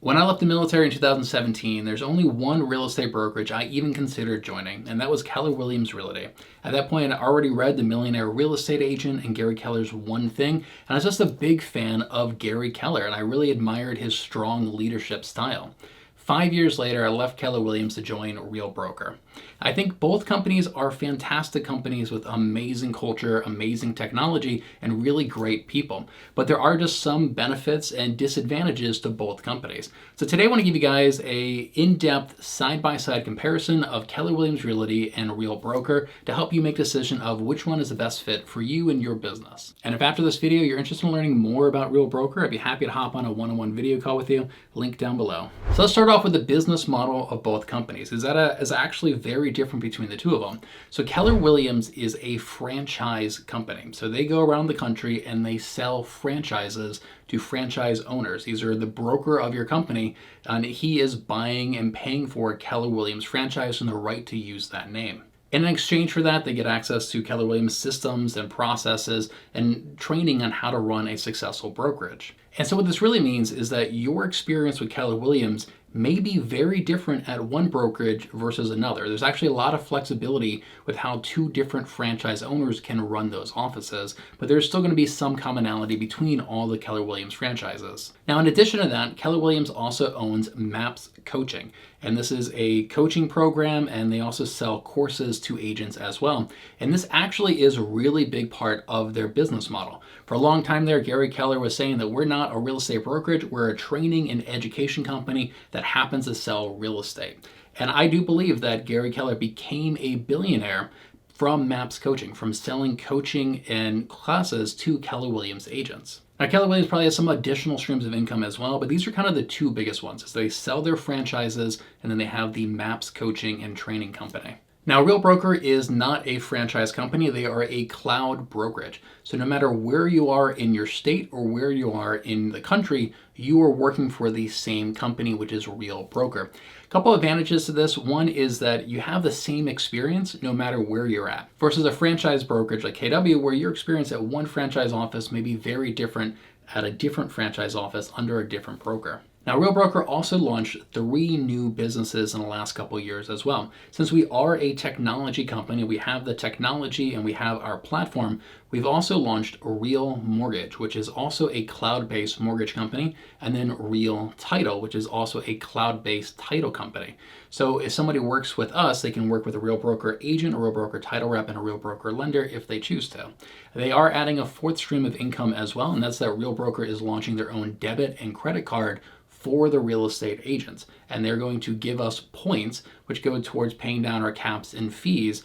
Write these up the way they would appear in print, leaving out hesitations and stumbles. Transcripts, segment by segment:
When I left the military in 2017, there's only one real estate brokerage I even considered joining, and that was Keller Williams Realty. At that point, I already read The Millionaire Real Estate Agent and Gary Keller's One Thing, and I was just a big fan of Gary Keller, and I really admired his strong leadership style. 5 years later, I left Keller Williams to join Real Broker. I think both companies are fantastic companies with amazing culture, amazing technology, and really great people. But there are just some benefits and disadvantages to both companies. So today I want to give you guys a in-depth side-by-side comparison of Keller Williams Realty and Real Broker to help you make a decision of which one is the best fit for you and your business. And if after this video you're interested in learning more about Real Broker, I'd be happy to hop on a one-on-one video call with you. Link down below. So let's start off with the business model of both companies. Is actually very different between the two of them. So Keller Williams is a franchise company. So they go around the country and they sell franchises to franchise owners. These are the broker of your company, and he is buying and paying for a Keller Williams franchise and the right to use that name. In exchange for that, they get access to Keller Williams systems and processes and training on how to run a successful brokerage. And so what this really means is that your experience with Keller Williams may be very different at one brokerage versus another. There's actually a lot of flexibility with how two different franchise owners can run those offices, but there's still going to be some commonality between all the Keller Williams franchises. Now, in addition to that, Keller Williams also owns MAPS Coaching, and this is a coaching program, and they also sell courses to agents as well. And this actually is a really big part of their business model. For a long time there, Gary Keller was saying that we're not a real estate brokerage, we're a training and education company that happens to sell real estate. And I do believe that Gary Keller became a billionaire from MAPS Coaching, from selling coaching and classes to Keller Williams agents. Now, Keller Williams probably has some additional streams of income as well, but these are kind of the two biggest ones. So they sell their franchises, and then they have the MAPS Coaching and Training Company. Now, Real Broker is not a franchise company. They are a cloud brokerage. So no matter where you are in your state or where you are in the country, you are working for the same company, which is Real Broker. A couple advantages to this. One is that you have the same experience no matter where you're at, versus a franchise brokerage like KW, where your experience at one franchise office may be very different at a different franchise office under a different broker. Now, Real Broker also launched 3 new businesses in the last couple of years as well. Since we are a technology company, we have the technology and we have our platform, we've also launched Real Mortgage, which is also a cloud-based mortgage company, and then Real Title, which is also a cloud-based title company. So if somebody works with us, they can work with a Real Broker agent, a Real Broker title rep, and a Real Broker lender if they choose to. They are adding a 4th stream of income as well, and that's that Real Broker is launching their own debit and credit card for the real estate agents. And they're going to give us points, which go towards paying down our caps and fees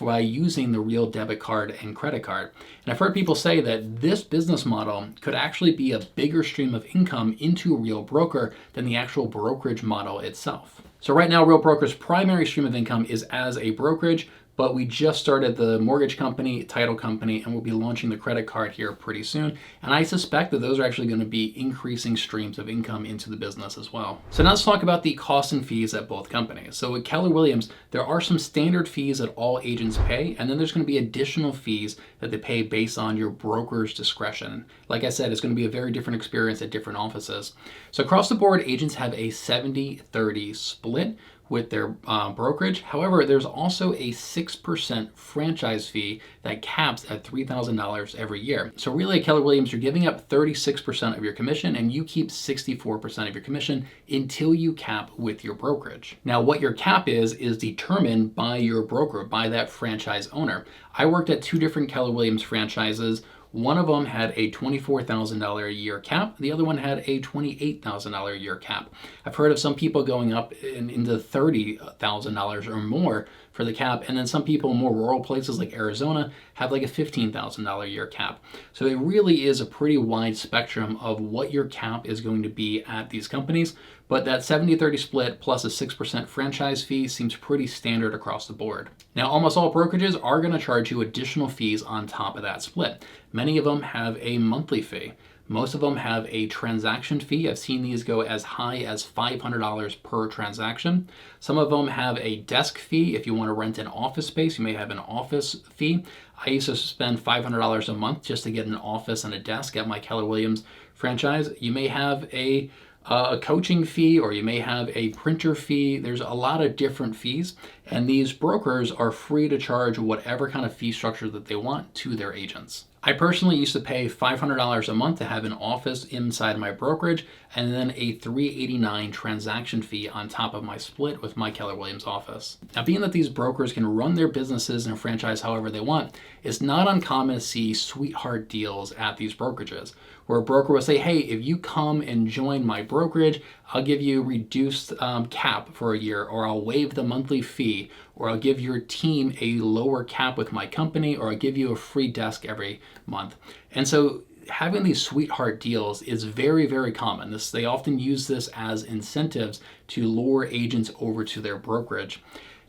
by using the Real debit card and credit card. And I've heard people say that this business model could actually be a bigger stream of income into Real Broker than the actual brokerage model itself. So right now, Real Broker's primary stream of income is as a brokerage, but we just started the mortgage company, title company, and we'll be launching the credit card here pretty soon. And I suspect that those are actually going to be increasing streams of income into the business as well. So now let's talk about the costs and fees at both companies. So with Keller Williams, there are some standard fees that all agents pay, and then there's going to be additional fees that they pay based on your broker's discretion. Like I said, it's going to be a very different experience at different offices. So across the board, agents have a 70-30 split with their brokerage. However, there's also a 6% franchise fee that caps at $3,000 every year. So really at Keller Williams, you're giving up 36% of your commission and you keep 64% of your commission until you cap with your brokerage. Now, what your cap is determined by your broker, by that franchise owner. I worked at 2 different Keller Williams franchises. One of them had a $24,000 a year cap. The other one had a $28,000 a year cap. I've heard of some people going up into $30,000 or more for the cap. And then some people in more rural places like Arizona have like a $15,000 a year cap. So it really is a pretty wide spectrum of what your cap is going to be at these companies. But that 70-30 split plus a 6% franchise fee seems pretty standard across the board. Now, almost all brokerages are going to charge you additional fees on top of that split. Many of them have a monthly fee. Most of them have a transaction fee. I've seen these go as high as $500 per transaction. Some of them have a desk fee. If you want to rent an office space, you may have an office fee. I used to spend $500 a month just to get an office and a desk at my Keller Williams franchise. You may have a a coaching fee, or you may have a printer fee. There's a lot of different fees, and these brokers are free to charge whatever kind of fee structure that they want to their agents. I personally used to pay $500 a month to have an office inside my brokerage, and then a $389 transaction fee on top of my split with my Keller Williams office. Now, being that these brokers can run their businesses and franchise however they want, it's not uncommon to see sweetheart deals at these brokerages, where a broker will say, hey, if you come and join my brokerage, I'll give you reduced cap for a year, or I'll waive the monthly fee, or I'll give your team a lower cap with my company, or I'll give you a free desk every month. And so having these sweetheart deals is very, very common. They often use this as incentives to lure agents over to their brokerage.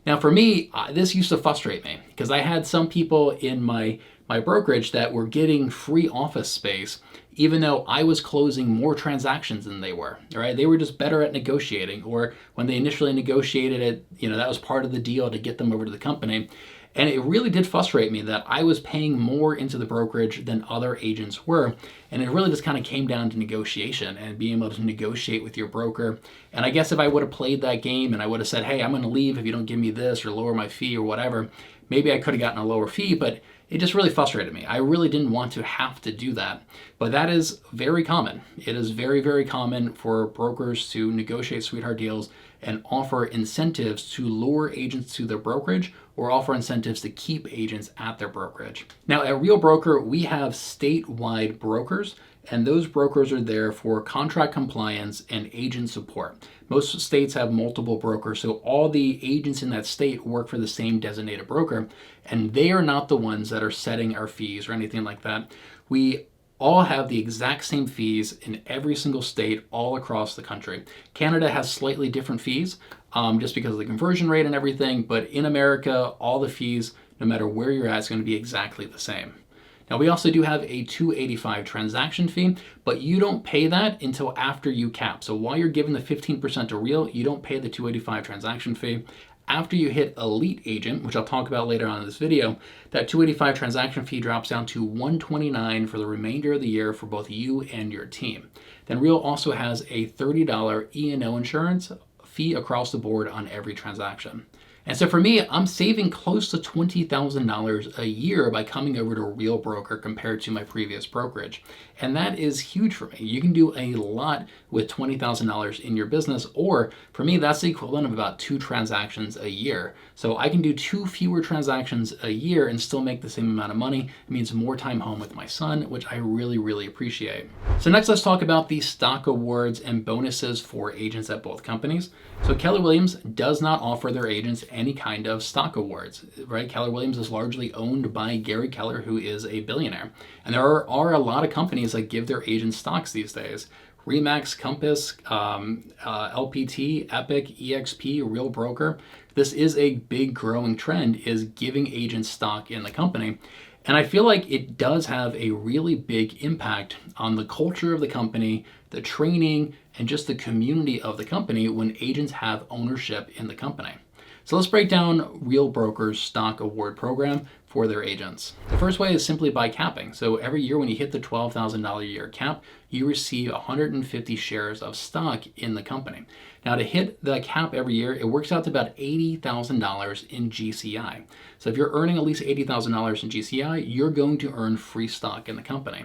Now, for me, this used to frustrate me because I had some people in my brokerage that were getting free office space, even though I was closing more transactions than they were, right? They were just better at negotiating, or when they initially negotiated it, that was part of the deal to get them over to the company. And it really did frustrate me that I was paying more into the brokerage than other agents were. And it really just kind of came down to negotiation and being able to negotiate with your broker. And I guess if I would have played that game and I would have said, hey, I'm going to leave if you don't give me this or lower my fee or whatever, maybe I could have gotten a lower fee, but it just really frustrated me. I really didn't want to have to do that. But that is very common. It is very, very common for brokers to negotiate sweetheart deals and offer incentives to lure agents to their brokerage, or offer incentives to keep agents at their brokerage. Now, at Real Broker, we have statewide brokers, and those brokers are there for contract compliance and agent support. Most states have multiple brokers, so all the agents in that state work for the same designated broker, and they are not the ones that are setting our fees or anything like that. We all have the exact same fees in every single state all across the country. Canada has slightly different fees just because of the conversion rate and everything, but in America, all the fees, no matter where you're at, is going to be exactly the same. Now, we also do have a $285 transaction fee, but you don't pay that until after you cap. So while you're giving the 15% to Real, you don't pay the $285 transaction fee. After you hit Elite Agent, which I'll talk about later on in this video, that $285 transaction fee drops down to $129 for the remainder of the year for both you and your team. Then Real also has a $30 E&O insurance fee across the board on every transaction. And so for me, I'm saving close to $20,000 a year by coming over to Real Broker compared to my previous brokerage. And that is huge for me. You can do a lot with $20,000 in your business, or for me, that's the equivalent of about 2 transactions a year. So I can do 2 fewer transactions a year and still make the same amount of money. It means more time home with my son, which I really, really appreciate. So next, let's talk about the stock awards and bonuses for agents at both companies. So Keller Williams does not offer their agents any kind of stock awards, right? Keller Williams is largely owned by Gary Keller, who is a billionaire. And there are a lot of companies that give their agents stocks these days. Remax, Compass, LPT, Epic, EXP, Real Broker. This is a big growing trend, is giving agents stock in the company. And I feel like it does have a really big impact on the culture of the company, the training, and just the community of the company when agents have ownership in the company. So let's break down Real Broker's stock award program for their agents. The first way is simply by capping. So every year when you hit the $12,000 a year cap, you receive 150 shares of stock in the company. Now, to hit the cap every year, it works out to about $80,000 in GCI. So if you're earning at least $80,000 in GCI, you're going to earn free stock in the company.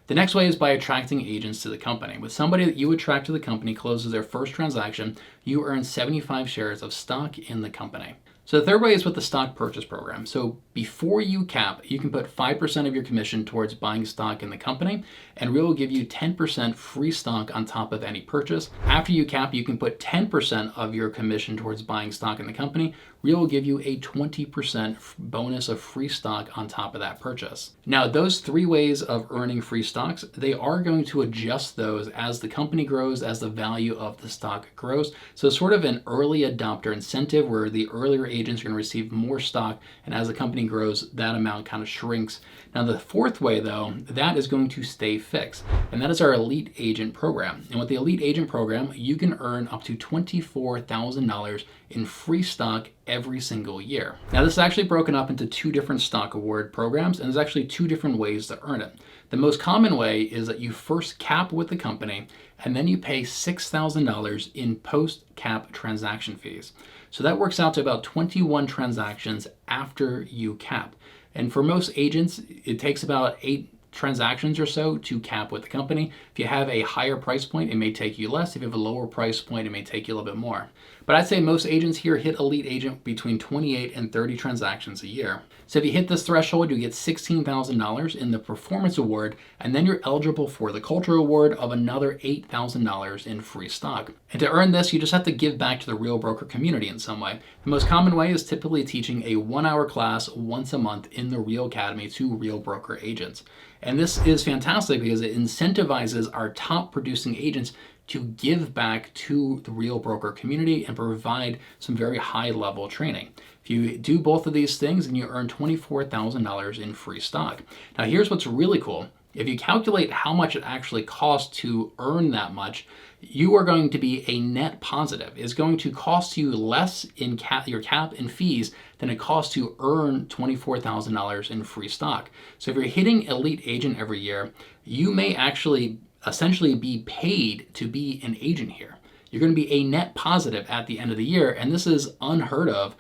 The next way is by attracting agents to the company. With somebody that you attract to the company closes their first transaction, you earn 75 shares of stock in the company. So the third way is with the stock purchase program. So before you cap, you can put 5% of your commission towards buying stock in the company, and Real will give you 10% free stock on top of any purchase. After you cap, you can put 10% of your commission towards buying stock in the company. Real will give you a 20% bonus of free stock on top of that purchase. Now, those 3 ways of earning free stocks, they are going to adjust those as the company grows, as the value of the stock grows. So it's sort of an early adopter incentive where the earlier agents are going to receive more stock, and as the company grows, that amount kind of shrinks. Now the fourth way though, that is going to stay fixed, and that is our Elite Agent program. And with the Elite Agent program, you can earn up to $24,000 in free stock every single year. Now this is actually broken up into two different stock award programs, and there's actually two different ways to earn it. The most common way is that you first cap with the company, and then you pay $6,000 in post-cap transaction fees. So that works out to about 21 transactions after you cap. And for most agents, it takes about 8 transactions or so to cap with the company. If you have a higher price point, it may take you less. If you have a lower price point, it may take you a little bit more. But I'd say most agents here hit Elite Agent between 28 and 30 transactions a year. So if you hit this threshold, you get $16,000 in the Performance Award, and then you're eligible for the Culture Award of another $8,000 in free stock. And to earn this, you just have to give back to the Real Broker community in some way. The most common way is typically teaching a 1-hour class once a month in the Real Academy to Real Broker agents. And this is fantastic because it incentivizes our top producing agents to give back to the Real Broker community and provide some very high level training. If you do both of these things, then you earn $24,000 in free stock. Now here's what's really cool. If you calculate how much it actually costs to earn that much, you are going to be a net positive. It's going to cost you less in your cap and fees than it costs to earn $24,000 in free stock. So if you're hitting Elite Agent every year, you may actually essentially be paid to be an agent here. You're going to be a net positive at the end of the year, and this is unheard of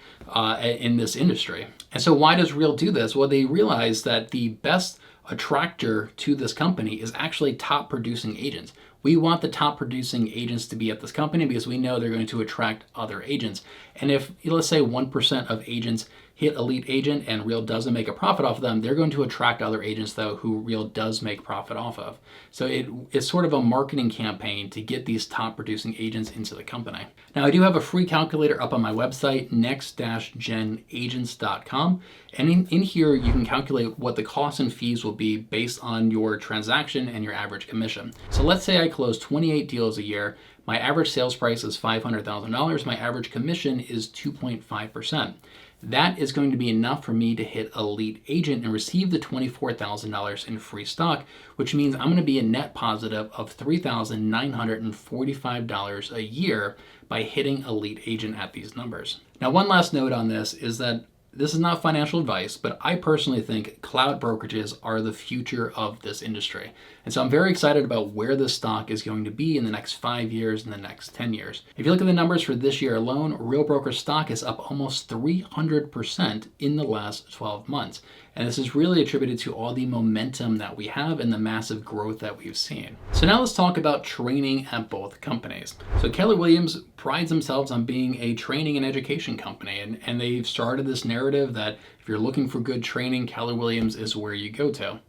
in this industry. And so why does Real do this? Well, they realize that the best attractor to this company is actually top producing agents. We want the top producing agents to be at this company because we know they're going to attract other agents. And if, let's say, 1% of agents hit Elite Agent and Real doesn't make a profit off of them, they're going to attract other agents, though, who Real does make profit off of. So it's sort of a marketing campaign to get these top producing agents into the company. Now, I do have a free calculator up on my website, next-genagents.com. And in here, you can calculate what the costs and fees will be based on your transaction and your average commission. So let's say I close 28 deals a year. My average sales price is $500,000. My average commission is 2.5%. That is going to be enough for me to hit Elite Agent and receive the $24,000 in free stock, which means I'm going to be a net positive of $3,945 a year by hitting Elite Agent at these numbers. Now, one last note on this is that this is not financial advice, but I personally think cloud brokerages are the future of this industry. And so I'm very excited about where this stock is going to be in the next 5 years and the next 10 years. If you look at the numbers for this year alone, Real Broker stock is up almost 300% in the last 12 months. And this is really attributed to all the momentum that we have and the massive growth that we've seen. So now let's talk about training at both companies. So Keller Williams prides themselves on being a training and education company, and they've started this narrative that if you're looking for good training, Keller Williams is where you go to.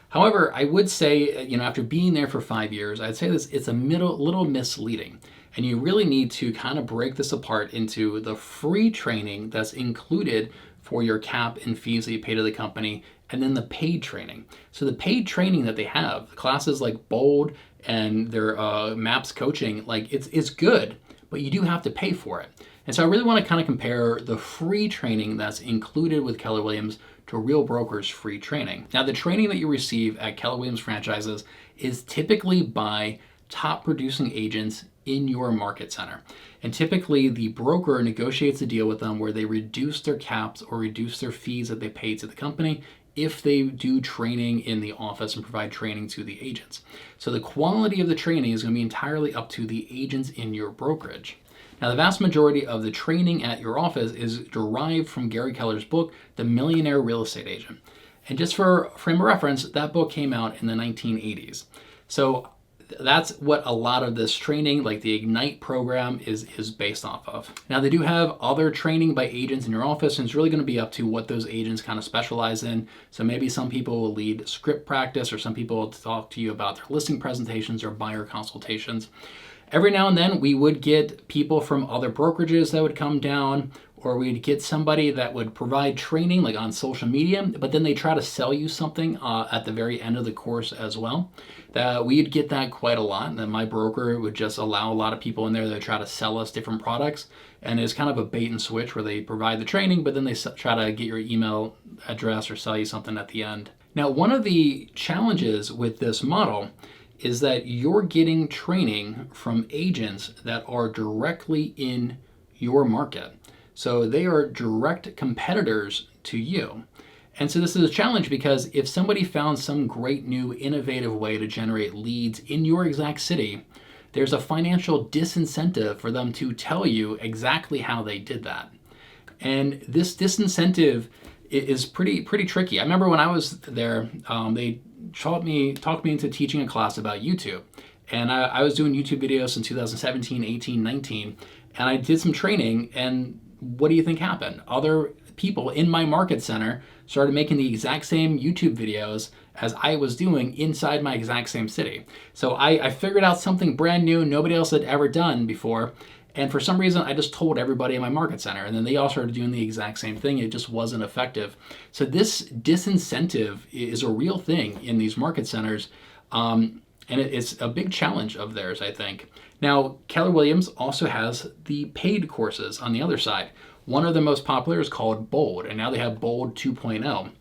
However, I would say, after being there for 5 years, I'd say it's a little misleading. And you really need to kind of break this apart into the free training that's included for your cap and fees that you pay to the company, and then the paid training. So the paid training that they have, classes like Bold and their MAPS coaching, like it's good, but you do have to pay for it. And so I really want to kind of compare the free training that's included with Keller Williams to Real Broker's free training. Now, the training that you receive at Keller Williams franchises is typically by top producing agents in your market center. And typically the broker negotiates a deal with them where they reduce their caps or reduce their fees that they pay to the company if they do training in the office and provide training to the agents. So the quality of the training is going to be entirely up to the agents in your brokerage. Now, the vast majority of the training at your office is derived from Gary Keller's book, The Millionaire Real Estate Agent. And just for frame of reference, that book came out in the 1980s. So that's what a lot of this training, like the Ignite program, is based off of. Now, they do have other training by agents in your office, and it's really going to be up to what those agents kind of specialize in. So maybe some people will lead script practice, or some people will talk to you about their listing presentations or buyer consultations. Every now and then we would get people from other brokerages that would come down, or we'd get somebody that would provide training like on social media, but then they try to sell you something at the very end of the course as well. That we'd get that quite a lot, and then my broker would just allow a lot of people in there that try to sell us different products, and it's kind of a bait and switch where they provide the training, but then they try to get your email address or sell you something at the end. Now, one of the challenges with this model is that you're getting training from agents that are directly in your market. So they are direct competitors to you. And so this is a challenge because if somebody found some great new innovative way to generate leads in your exact city, there's a financial disincentive for them to tell you exactly how they did that. And this disincentive is pretty tricky. I remember when I was there, they talked me into teaching a class about YouTube. And I was doing YouTube videos in 2017, 18, 19, and I did some training, and what do you think happened? Other people in my market center started making the exact same YouTube videos as I was doing inside my exact same city. So I figured out something brand new nobody else had ever done before. And for some reason, I just told everybody in my market center, and then they all started doing the exact same thing. It just wasn't effective. So this disincentive is a real thing in these market centers, and it's a big challenge of theirs, I think. Now, Keller Williams also has the paid courses on the other side. One of the most popular is called Bold, and now they have Bold 2.0.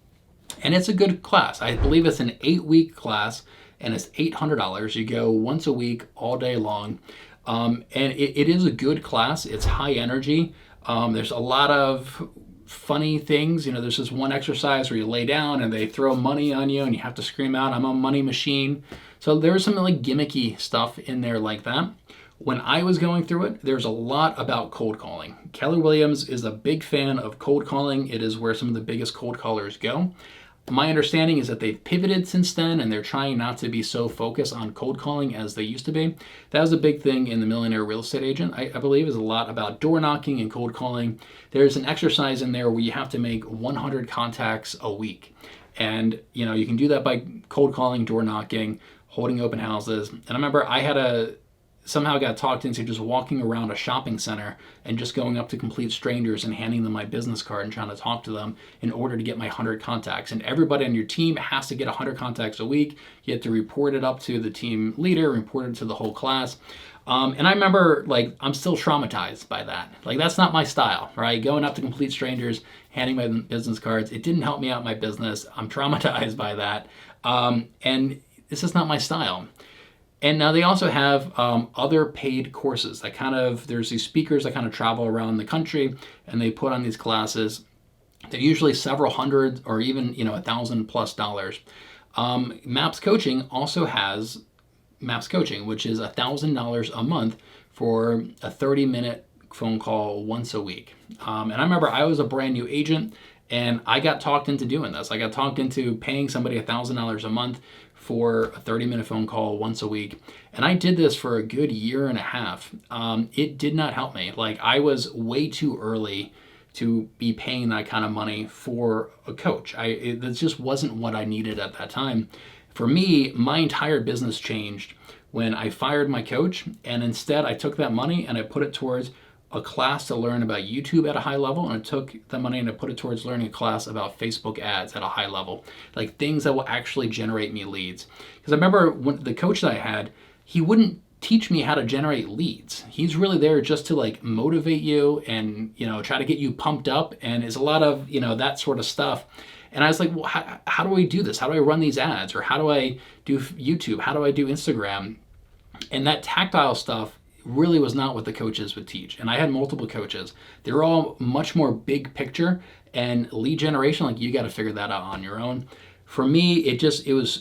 And it's a good class. I believe it's an 8-week class, and it's $800. You go once a week, all day long. And it is a good class. It's high energy. There's a lot of funny things. There's this one exercise where you lay down and they throw money on you and you have to scream out, "I'm a money machine." So there's some like gimmicky stuff in there like that. When I was going through it, there's a lot about cold calling. Keller Williams is a big fan of cold calling. It is where some of the biggest cold callers go. My understanding is that they've pivoted since then, and they're trying not to be so focused on cold calling as they used to be. That was a big thing in the Millionaire Real Estate Agent, I believe, is a lot about door knocking and cold calling. There's an exercise in there where you have to make 100 contacts a week. And you can do that by cold calling, door knocking, holding open houses. And I remember I somehow got talked into just walking around a shopping center and just going up to complete strangers and handing them my business card and trying to talk to them in order to get my 100 contacts. And everybody on your team has to get 100 contacts a week. You have to report it up to the team leader, report it to the whole class. And I remember, I'm still traumatized by that. That's not my style, right? Going up to complete strangers, handing my business cards. It didn't help me out in my business. I'm traumatized by that. And this is not my style. And now they also have other paid courses there's these speakers that kind of travel around the country and they put on these classes. They're usually several hundred or even, $1,000+ MAPS Coaching also has MAPS Coaching, which is $1,000 a month for a 30-minute phone call once a week. And I remember I was a brand new agent and I got talked into doing this. I got talked into paying somebody $1,000 a month for a 30-minute phone call once a week. And I did this for a good year and a half. It did not help me. I was way too early to be paying that kind of money for a coach. It just wasn't what I needed at that time. For me, my entire business changed when I fired my coach, and instead I took that money and I put it towards a class to learn about YouTube at a high level, and I took the money and I put it towards learning a class about Facebook ads at a high level, things that will actually generate me leads. Because I remember when the coach that I had, he wouldn't teach me how to generate leads. He's really there just to motivate you and try to get you pumped up, and it's a lot of that sort of stuff. And I was like, well, how do I do this? How do I run these ads? Or how do I do YouTube? How do I do Instagram? And that tactile stuff really was not what the coaches would teach. And I had multiple coaches. They were all much more big picture and lead generation. You got to figure that out on your own. For me, it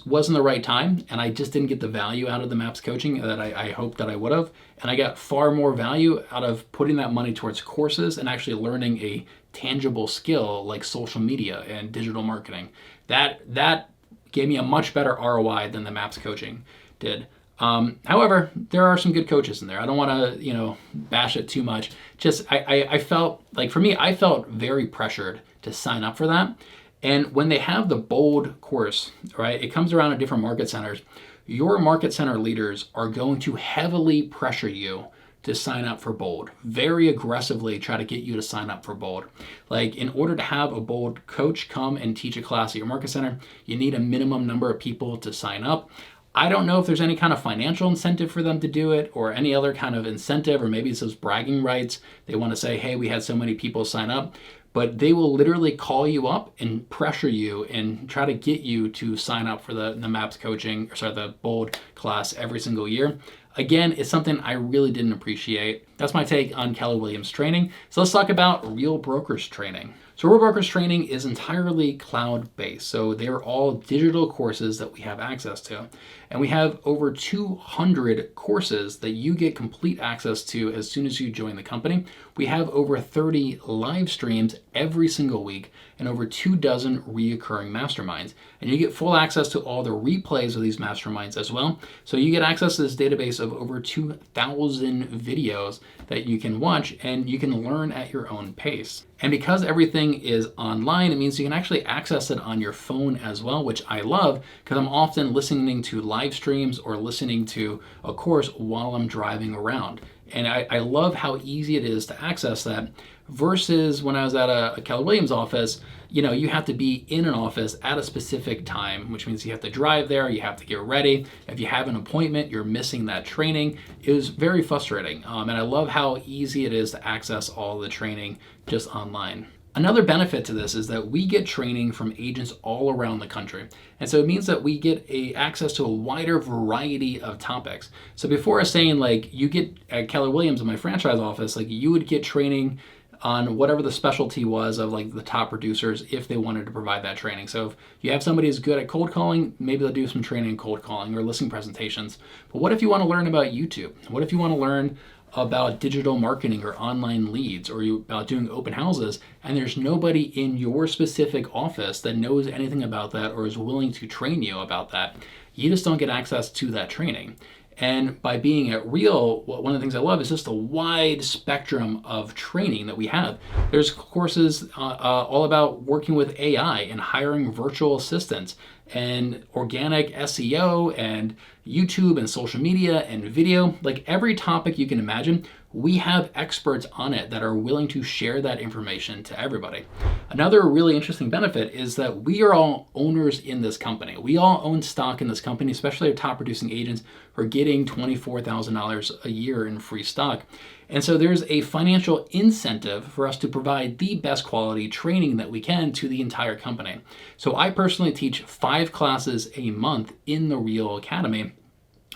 wasn't the right time, and I just didn't get the value out of the MAPS Coaching that I hoped that I would have. And I got far more value out of putting that money towards courses and actually learning a tangible skill like social media and digital marketing. That gave me a much better ROI than the MAPS Coaching did. However, there are some good coaches in there. I don't want to, bash it too much. Just, I felt for me, I felt very pressured to sign up for that. And when they have the Bold course, right, it comes around at different market centers. Your market center leaders are going to heavily pressure you to sign up for Bold, very aggressively try to get you to sign up for Bold. In order to have a Bold coach come and teach a class at your market center, you need a minimum number of people to sign up. I don't know if there's any kind of financial incentive for them to do it or any other kind of incentive, or maybe it's those bragging rights. They want to say, hey, we had so many people sign up. But they will literally call you up and pressure you and try to get you to sign up for the MAPS coaching, or sorry, the Bold class every single year. Again, it's something I really didn't appreciate. That's my take on Keller Williams training. So let's talk about Real Brokers training. So Real Brokers training is entirely cloud-based. So they're all digital courses that we have access to. And we have over 200 courses that you get complete access to as soon as you join the company. We have over 30 live streams every single week and over 24 reoccurring masterminds. And you get full access to all the replays of these masterminds as well. So you get access to this database of over 2,000 videos that you can watch, and you can learn at your own pace. And because everything is online, it means you can actually access it on your phone as well, which I love because I'm often listening to live streams or listening to a course while I'm driving around. And I love how easy it is to access that versus when I was at a Keller Williams office. You have to be in an office at a specific time, which means you have to drive there, you have to get ready. If you have an appointment, you're missing that training. It was very frustrating. And I love how easy it is to access all the training just online. Another benefit to this is that we get training from agents all around the country. And so it means that we get access to a wider variety of topics. So before I was saying, like, you get at Keller Williams in my franchise office, like, you would get training on whatever the specialty was of like the top producers if they wanted to provide that training. So if you have somebody who's good at cold calling, maybe they'll do some training in cold calling or listing presentations. But what if you want to learn about YouTube? What if you want to learn about digital marketing or online leads, or about doing open houses, and there's nobody in your specific office that knows anything about that or is willing to train you about that? You just don't get access to that training. And by being at Real, one of the things I love is just the wide spectrum of training that we have. There's courses all about working with AI and hiring virtual assistants and organic SEO and YouTube and social media and video. Like every topic you can imagine, we have experts on it that are willing to share that information to everybody. Another really interesting benefit is that we are all owners in this company. We all own stock in this company, especially our top producing agents who are getting $24,000 a year in free stock. And so there's a financial incentive for us to provide the best quality training that we can to the entire company. So I personally teach 5 classes a month in the Real Academy.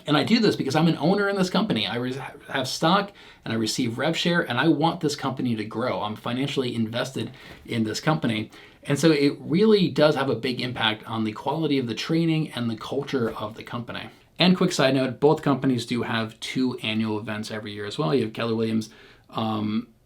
And I do this because I'm an owner in this company. I have stock and I receive rev share, and I want this company to grow. I'm financially invested in this company. And so it really does have a big impact on the quality of the training and the culture of the company. And quick side note, both companies do have 2 annual events every year as well. You have Keller Williams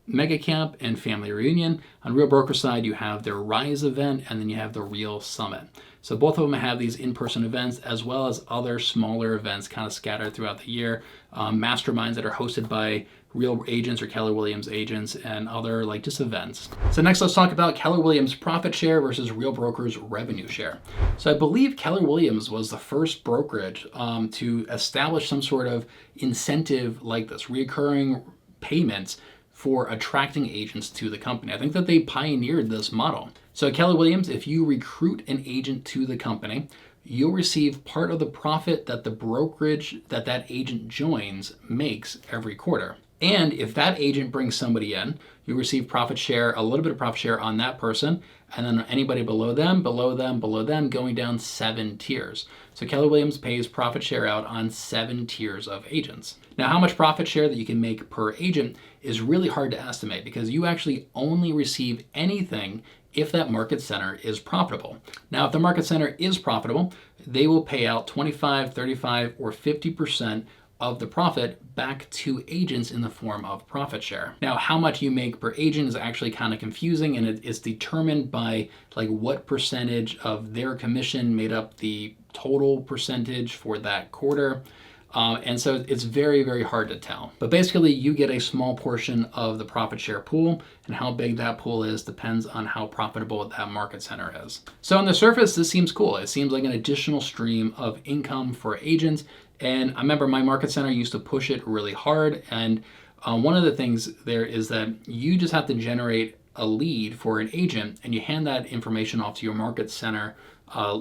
Mega Camp and Family Reunion. On Real Broker side, you have their Rise event, and then you have the Real Summit. So both of them have these in-person events as well as other smaller events kind of scattered throughout the year. Masterminds that are hosted by Real agents or Keller Williams agents and other like just events. So next let's talk about Keller Williams profit share versus Real Brokers revenue share. So I believe Keller Williams was the first brokerage to establish some sort of incentive like this, recurring payments for attracting agents to the company. I think that they pioneered this model. So at Keller Williams, if you recruit an agent to the company, you'll receive part of the profit that the brokerage that agent joins makes every quarter. And if that agent brings somebody in, you receive profit share, a little bit of profit share on that person, and then anybody below them, going down 7 tiers. So Keller Williams pays profit share out on 7 tiers of agents. Now, how much profit share that you can make per agent is really hard to estimate because you actually only receive anything if that market center is profitable. Now, if the market center is profitable, they will pay out 25, 35, or 50% of the profit back to agents in the form of profit share. Now, how much you make per agent is actually kind of confusing, and it's determined by like what percentage of their commission made up the total percentage for that quarter. And so it's very, very hard to tell. But basically, you get a small portion of the profit share pool, and how big that pool is depends on how profitable that market center is. So on the surface, this seems cool. It seems like an additional stream of income for agents. And I remember my market center used to push it really hard. And one of the things there is that you just have to generate a lead for an agent, and you hand that information off to your market center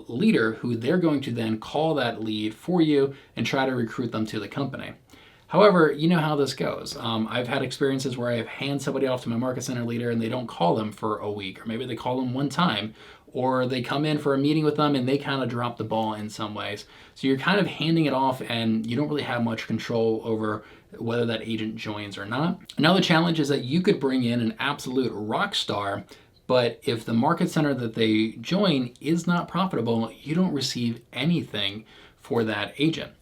leader who they're going to then call that lead for you and try to recruit them to the company. However, you know how this goes. I've had experiences where I've handed somebody off to my market center leader and they don't call them for a week, or maybe they call them one time, or they come in for a meeting with them and they kind of drop the ball in some ways. So you're kind of handing it off and you don't really have much control over whether that agent joins or not. Another challenge is that you could bring in an absolute rock star, but if the market center that they join is not profitable, you don't receive anything for that agent.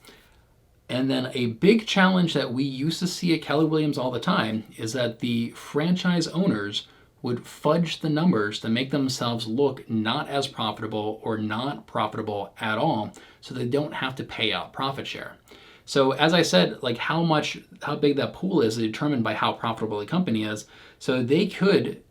And then a big challenge that we used to see at Keller Williams all the time is that the franchise owners would fudge the numbers to make themselves look not as profitable or not profitable at all, so they don't have to pay out profit share. So as I said, like how big that pool is determined by how profitable the company is. So they could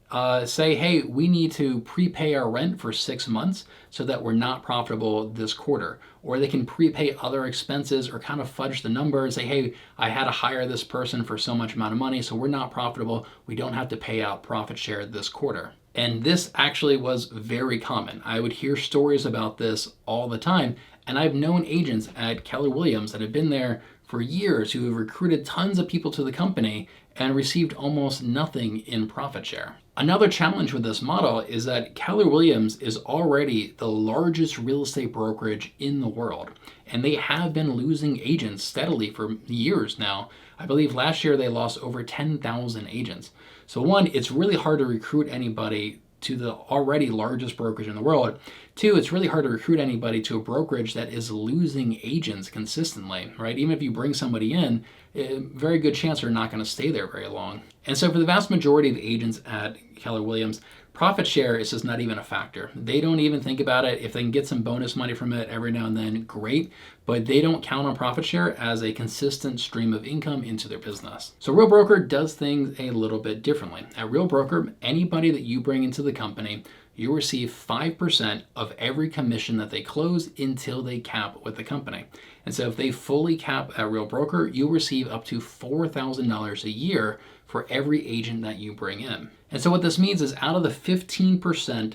say, hey, we need to prepay our rent for 6 months so that we're not profitable this quarter. Or they can prepay other expenses or kind of fudge the number and say, hey, I had to hire this person for so much amount of money, so we're not profitable. We don't have to pay out profit share this quarter. And this actually was very common. I would hear stories about this all the time. And I've known agents at Keller Williams that have been there for years who have recruited tons of people to the company and received almost nothing in profit share. Another challenge with this model is that Keller Williams is already the largest real estate brokerage in the world, and they have been losing agents steadily for years now. I believe last year they lost over 10,000 agents. So one, it's really hard to recruit anybody to the already largest brokerage in the world. Two, it's really hard to recruit anybody to a brokerage that is losing agents consistently, right? Even if you bring somebody in, a very good chance they're not going to stay there very long. And so for the vast majority of agents at Keller Williams, profit share is just not even a factor. They don't even think about it. If they can get some bonus money from it every now and then, great, but they don't count on profit share as a consistent stream of income into their business. So Real Broker does things a little bit differently. At Real Broker, anybody that you bring into the company, you receive 5% of every commission that they close until they cap with the company. And so if they fully cap at Real Broker, you'll receive up to $4,000 a year for every agent that you bring in. And so what this means is out of the 15%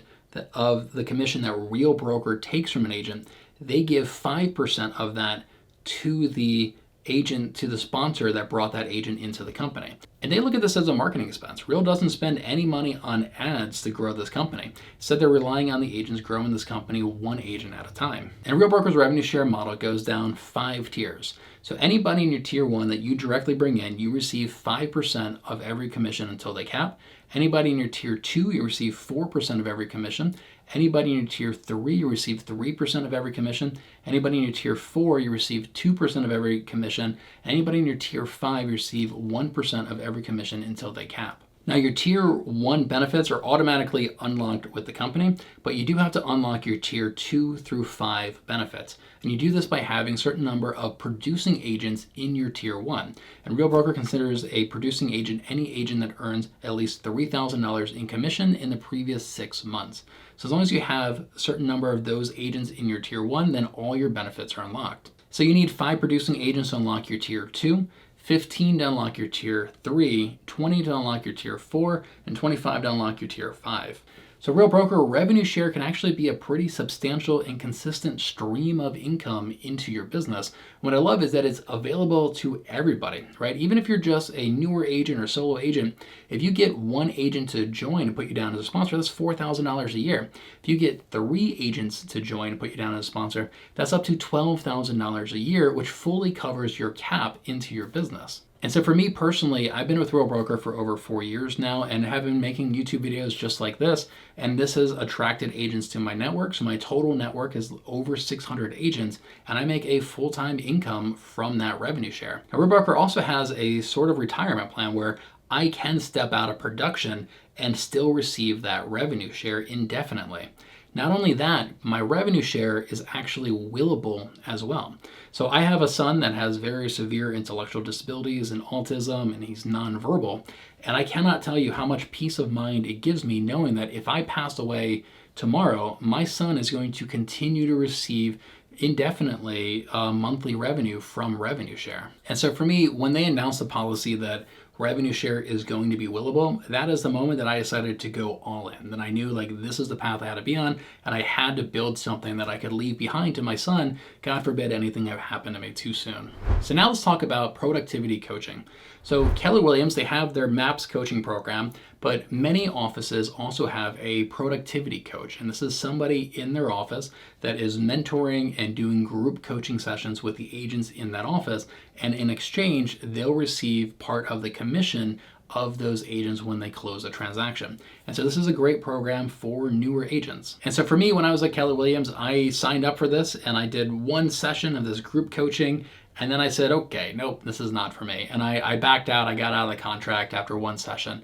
of the commission that Real Broker takes from an agent, they give 5% of that to the agent, to the sponsor that brought that agent into the company. And they look at this as a marketing expense. Real doesn't spend any money on ads to grow this company. Instead, they're relying on the agents growing this company one agent at a time. And Real Broker's revenue share model goes down 5 tiers. So anybody in your tier 1 that you directly bring in, you receive 5% of every commission until they cap. Anybody in your tier 2, you receive 4% of every commission. Anybody in your tier 3, you receive 3% of every commission. Anybody in your tier 4, you receive 2% of every commission. Anybody in your tier 5, you receive 1% of every commission until they cap. Now your tier 1 benefits are automatically unlocked with the company, but you do have to unlock your tier 2 through 5 benefits. And you do this by having a certain number of producing agents in your tier 1. And Real Broker considers a producing agent any agent that earns at least $3,000 in commission in the previous 6 months. So as long as you have a certain number of those agents in your tier 1, then all your benefits are unlocked. So you need 5 producing agents to unlock your tier 2, 15 to unlock your tier 3, 20 to unlock your tier 4, and 25 to unlock your tier 5. So Real Broker revenue share can actually be a pretty substantial and consistent stream of income into your business. What I love is that it's available to everybody, right? Even if you're just a newer agent or solo agent, if you get one agent to join and put you down as a sponsor, that's $4,000 a year. If you get 3 agents to join and put you down as a sponsor, that's up to $12,000 a year, which fully covers your cap into your business. And so for me personally, I've been with Real Broker for over 4 years now and have been making YouTube videos just like this. And this has attracted agents to my network. So my total network is over 600 agents and I make a full-time income from that revenue share. Now, Real Broker also has a sort of retirement plan where I can step out of production and still receive that revenue share indefinitely. Not only that, my revenue share is actually willable as well. So I have a son that has very severe intellectual disabilities and autism, and he's nonverbal. And I cannot tell you how much peace of mind it gives me knowing that if I passed away tomorrow, my son is going to continue to receive indefinitely monthly revenue from revenue share. And so for me, when they announced the policy that revenue share is going to be willable, that is the moment that I decided to go all in. Then I knew like this is the path I had to be on, and I had to build something that I could leave behind to my son, God forbid anything ever happened to me too soon. So now let's talk about productivity coaching. So Keller Williams, they have their MAPS coaching program, but many offices also have a productivity coach. And this is somebody in their office that is mentoring and doing group coaching sessions with the agents in that office. And in exchange, they'll receive part of the commission of those agents when they close a transaction. And so this is a great program for newer agents. And so for me, when I was at Keller Williams, I signed up for this and I did one session of this group coaching. And then I said, okay, nope, this is not for me. And I backed out. I got out of the contract after one session.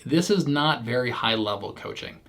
This is not very high level coaching,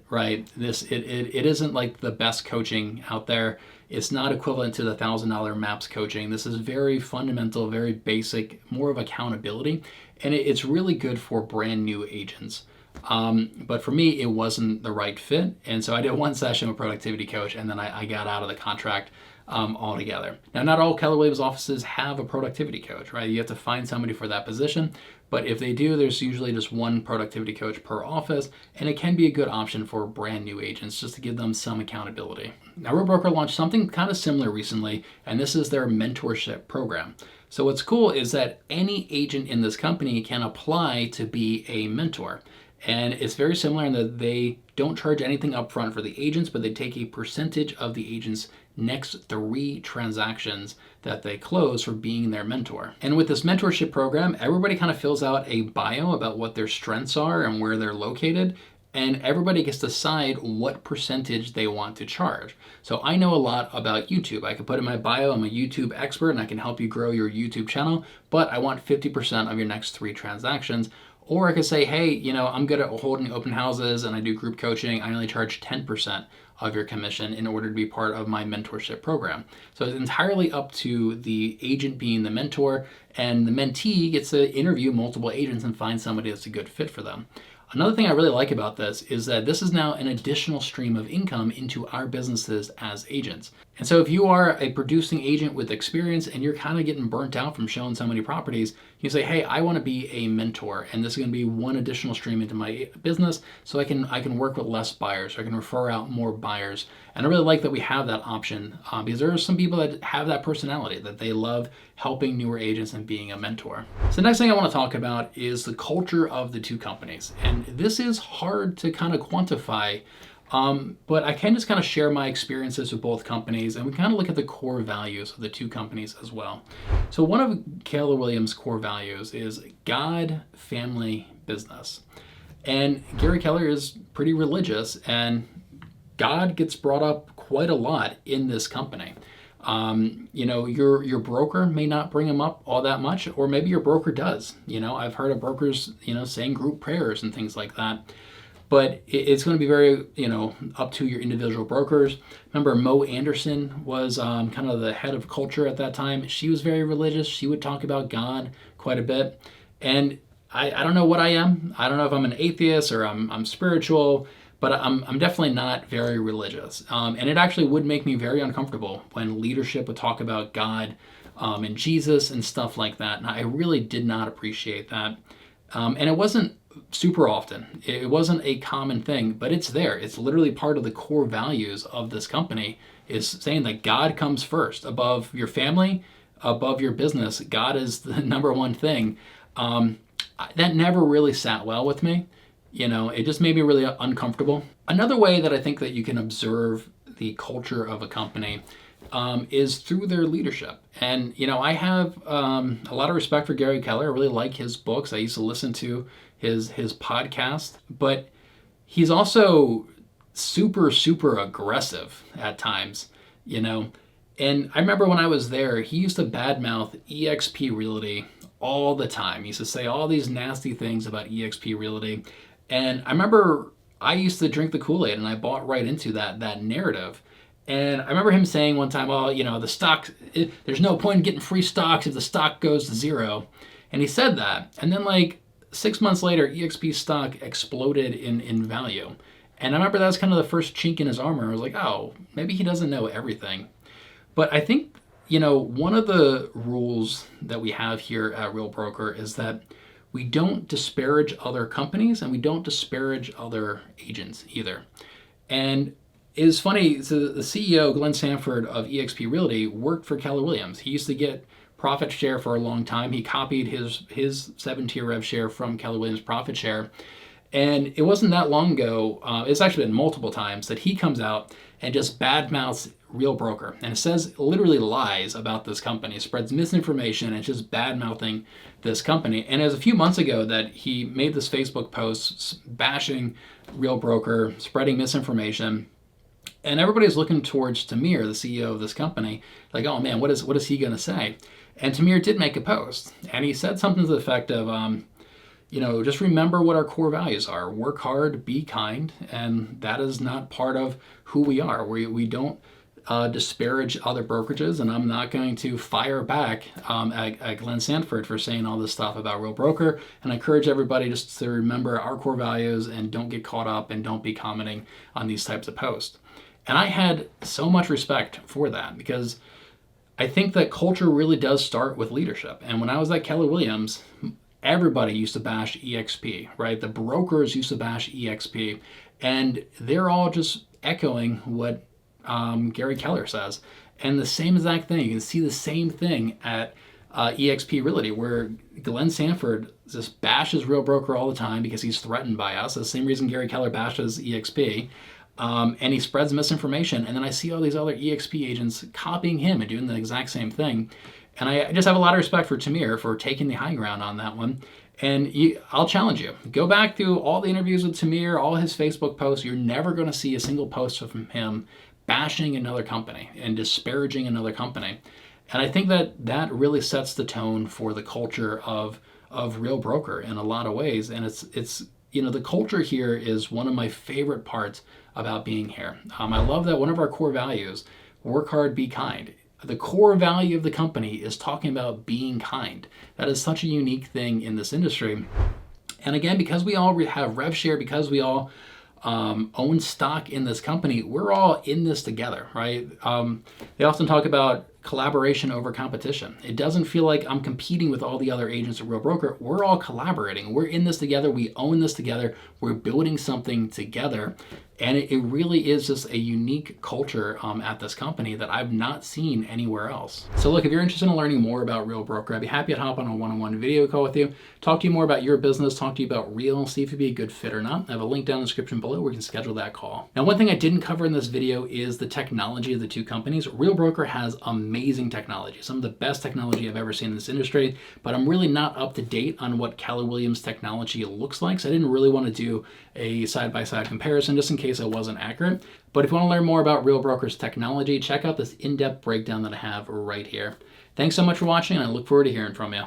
right? It isn't like the best coaching out there. It's not equivalent to the $1,000 MAPS coaching. This is very fundamental, very basic, more of accountability. And it's really good for brand new agents. But for me, it wasn't the right fit. And so I did one session with productivity coach, and then I got out of the contract altogether. Now, not all Keller Williams offices have a productivity coach, right? You have to find somebody for that position. But if they do, there's usually just one productivity coach per office, and it can be a good option for brand new agents just to give them some accountability. Now, Real Broker launched something kind of similar recently, and this is their mentorship program. So what's cool is that any agent in this company can apply to be a mentor. And it's very similar in that they don't charge anything upfront for the agents, but they take a percentage of the agent's next 3 transactions that they close for being their mentor. And with this mentorship program, everybody kind of fills out a bio about what their strengths are and where they're located. And everybody gets to decide what percentage they want to charge. So I know a lot about YouTube. I can put in my bio, I'm a YouTube expert and I can help you grow your YouTube channel, but I want 50% of your next 3 transactions. Or I could say, hey, I'm good at holding open houses and I do group coaching. I only charge 10% of your commission in order to be part of my mentorship program. So it's entirely up to the agent being the mentor, and the mentee gets to interview multiple agents and find somebody that's a good fit for them. Another thing I really like about this is that this is now an additional stream of income into our businesses as agents. And so if you are a producing agent with experience and you're kind of getting burnt out from showing so many properties, you say, hey, I want to be a mentor, and this is going to be one additional stream into my business so I can work with less buyers, or I can refer out more buyers. And I really like that we have that option because there are some people that have that personality, that they love helping newer agents and being a mentor. So the next thing I want to talk about is the culture of the two companies. And this is hard to kind of quantify, but I can just kind of share my experiences with both companies, and we kind of look at the core values of the two companies as well. So one of Keller Williams' core values is God, family, business. And Gary Keller is pretty religious, and God gets brought up quite a lot in this company. Your broker may not bring him up all that much, or maybe your broker does. I've heard of brokers, saying group prayers and things like that. But it's going to be very, up to your individual brokers. Remember, Mo Anderson was kind of the head of culture at that time. She was very religious. She would talk about God quite a bit. And I don't know what I am. I don't know if I'm an atheist or I'm spiritual, but I'm definitely not very religious. And it actually would make me very uncomfortable when leadership would talk about God and Jesus and stuff like that. And I really did not appreciate that. And it wasn't super often. It wasn't a common thing, but it's there. It's literally part of the core values of this company, is saying that God comes first above your family, above your business. God is the number one thing. That never really sat well with me. It just made me really uncomfortable. Another way that I think that you can observe the culture of a company is through their leadership. And, I have a lot of respect for Gary Keller. I really like his books. I used to listen to his podcast, but he's also super, super aggressive at times, And I remember when I was there, he used to badmouth eXp Realty all the time. He used to say all these nasty things about eXp Realty. And I remember I used to drink the Kool-Aid, and I bought right into that narrative. And I remember him saying one time, the stock, there's no point in getting free stocks if the stock goes to zero. And he said that. And then 6 months later, eXp stock exploded in value. And I remember that was kind of the first chink in his armor. I was like, oh, maybe he doesn't know everything. But I think, one of the rules that we have here at Real Broker is that we don't disparage other companies and we don't disparage other agents either. And it's funny, so the CEO, Glenn Sanford of eXp Realty, worked for Keller Williams. He used to get profit share for a long time. He copied his 7-tier rev share from Keller Williams profit share. And it wasn't that long ago, it's actually been multiple times, that he comes out and just badmouths Real Broker. And it says literally lies about this company, spreads misinformation, and just badmouthing this company. And it was a few months ago that he made this Facebook post bashing Real Broker, spreading misinformation. And everybody's looking towards Tamir, the CEO of this company, like, oh man, what is he going to say? And Tamir did make a post, and he said something to the effect of, just remember what our core values are. Work hard, be kind, and that is not part of who we are. We don't disparage other brokerages, and I'm not going to fire back at Glenn Sanford for saying all this stuff about Real Broker. And I encourage everybody just to remember our core values and don't get caught up and don't be commenting on these types of posts. And I had so much respect for that because I think that culture really does start with leadership. And when I was at Keller Williams, everybody used to bash EXP, right? The brokers used to bash EXP, and they're all just echoing what Gary Keller says. And the same exact thing, you can see the same thing at eXp Realty, where Glenn Sanford just bashes Real Broker all the time because he's threatened by us. The same reason Gary Keller bashes EXP. And he spreads misinformation. And then I see all these other eXp agents copying him and doing the exact same thing. And I just have a lot of respect for Tamir for taking the high ground on that one. And I'll challenge you. Go back through all the interviews with Tamir, all his Facebook posts. You're never going to see a single post from him bashing another company and disparaging another company. And I think that really sets the tone for the culture of Real Broker in a lot of ways. And it's the culture here is one of my favorite parts about being here. I love that one of our core values, work hard, be kind. The core value of the company is talking about being kind. That is such a unique thing in this industry. And again, because we all have rev share, because we all own stock in this company, we're all in this together, right? They often talk about collaboration over competition. It doesn't feel like I'm competing with all the other agents at Real Broker. We're all collaborating. We're in this together. We own this together. We're building something together. And it really is just a unique culture at this company that I've not seen anywhere else. So look, if you're interested in learning more about Real Broker, I'd be happy to hop on a one-on-one video call with you, talk to you more about your business, talk to you about Real, see if you'd be a good fit or not. I have a link down in the description below where you can schedule that call. Now, one thing I didn't cover in this video is the technology of the two companies. Real Broker has amazing technology, some of the best technology I've ever seen in this industry, but I'm really not up to date on what Keller Williams technology looks like, so I didn't really want to do a side-by-side comparison just in case I wasn't accurate. But if you want to learn more about Real Broker's technology, check out this in-depth breakdown that I have right here. Thanks so much for watching, and I look forward to hearing from you.